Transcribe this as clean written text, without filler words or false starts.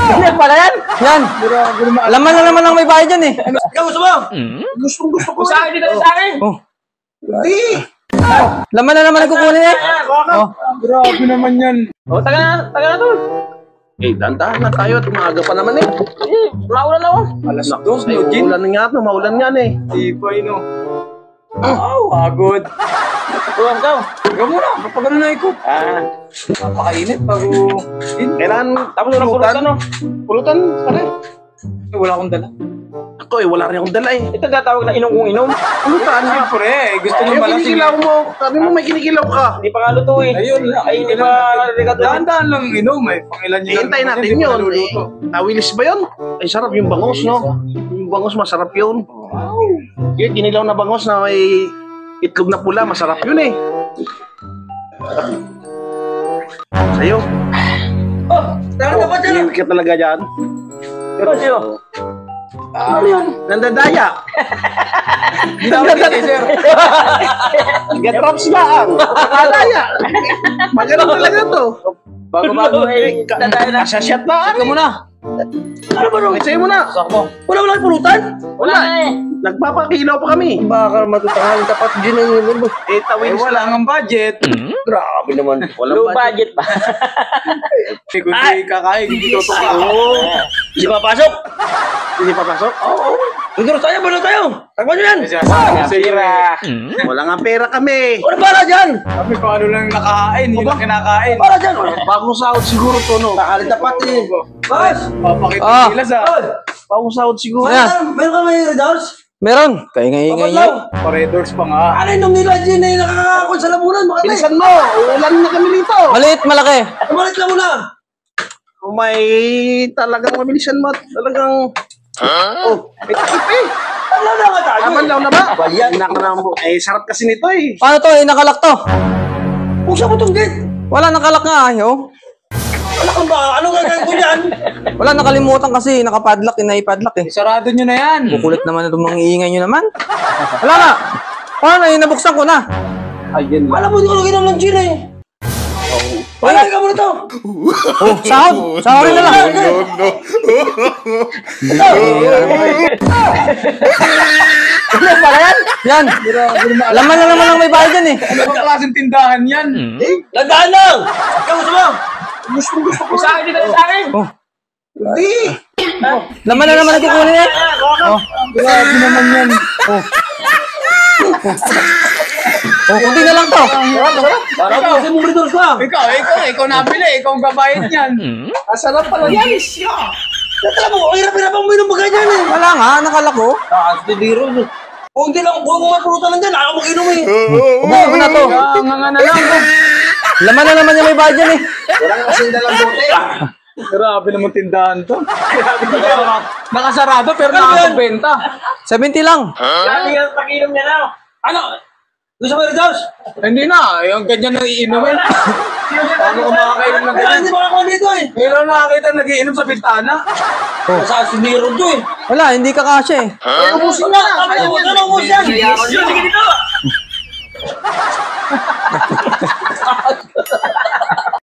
Hindi pala yan. Yan. Laman na naman ang may bayad yan eh. Ikaw gusto mo? Gusto ko. Sa akin, dito sa akin. Oh. Hindi. Laman na naman ang kukunin eh. Oh. Grabe naman yan. O, taga na to. Eh, dandahan na tayo at umaga pa naman eh. Maulan ako. Alas Ay, 2, no, Jin? maulan nga no, maulan nga eh. Tipay, no? Oh, agod. Ulan ka. Ikaw muna, kapag na ikot. Napakainit bago... Kailangan Tapos walang pulutan, no? Pulutan, pare. Wala akong dala. Ako eh, wala rin akong dala eh. Ito tatawag na inom kung inom. Pulutan. Siyempre, gusto mo Yung malasing. kinikilaw mo, sabi mo may kinikilaw ka. Hindi pa nga luto eh. Ayun, Ay, hindi pa regado. Dahan-dahan lang inom, eh. Pangilan nyo. Hintay natin yun. Eh, tawilis ba yun? Ay, sarap yung bangos, no? Yung bangos, masarap yun. Yung kinilaw na bangos na may itlog na pula, masarap yun eh. Sa'yo. Oh, tara ka pa dyan. Hindi ka talaga dyan. Pero siyo. Ano yan? Nandadaya. Ginawin sir. Nag-drops lang. Nakadaya. Magaling talaga to. Bago-bago eh. Dadaya na. Masasyat na. Ikaw muna. Ano ba nung? Sa'yo mo na. Wala lang pulutan. Wala na eh. Nagpapakilaw pa kami. Baka matutangan tapat dyan ang ilan mo. Eh, tawid Wala nga budget. Grabe naman. Low budget pa. Kung di kakain, hindi tutok ka. Hindi papasok. Hindi papasok? Oo. Siguro tayo, balo tayo. Takbo nyo yan. Pira. Wala nga pera kami. Ano para dyan? Kami kung ano lang nakakain, yun lang kinakain. Para dyan. Bagong sahod siguro to, no? Nakalit tapat eh. Bas! Papakita nila sa Bagong sahod siguro. Ayan. Meron ka may redals? Meron. Kaingay-ingay nyo. corridors pa nga. Ano inom nila dyan eh? Nakakakon sa labunan. Makatay. Bilisan mo. Ulan na kami dito. Maliit, malaki. Tumalit lang muna. May talagang mabilisan mo. Talagang... Oh, may takip eh. Wala na nga tayo. Laban lang na ba? Eh, sarap kasi nito eh. Paano to? Nakalak to. Pusa mo itong gate. Wala, nakalak nga ayo. Wala kang ba? Anong gagawin ko dyan? Wala, nakalimutan kasi. Nakapadlock, inaipadlock eh. Sarado nyo na yan. Kukulit naman itong mga iingay nyo naman. Wala na. Paano na, nabuksan ko na. Ayun lang. Alam mo, hindi ko lang inom ng gin eh. Wala ka muna to. Oh, sahod. Sahod na lang. Ano pala yan? Yan. Laman na naman ang may bayad yan eh. Ano ba klaseng tindahan yan? Tandaan lang. Ikaw gusto mo? Gusto ko. Sa akin, dito sa akin. Oh, Hindi. laman na naman ang kukunin eh. Oh, Grabe naman yan. oh, kunti na lang to. Para po kasi mong redoors ka. Ikaw nabili. Ikaw ang babayad yan. Masarap pala yan. Alam mo, hirap-hirap ang minum mga ganyan eh. Wala nga, nakalak ko. Biro. Kung hindi lang, kung mapulutan lang dyan, ayaw mag-inom eh. Ubuhin ko na to. Nga na lang. Laman na naman yung may bayad yan eh. Walang kasing dalang bote. Grabe naman tindahan to. Nakasarado pero nakakapagbenta. 70 lang. Sabi nga, pag-inom niya na. Ano? Gusto mo redoors? Hindi na. Yung ganyan na iinumin. Paano ka makakainom ng Kaya ganyan? hindi makakuha dito eh. Meron nakakita nagiinom sa bintana. Sa siniro to eh. Wala, hindi ka kasya eh. Ubusin na. Kami mo na ubus yan. Sige dito.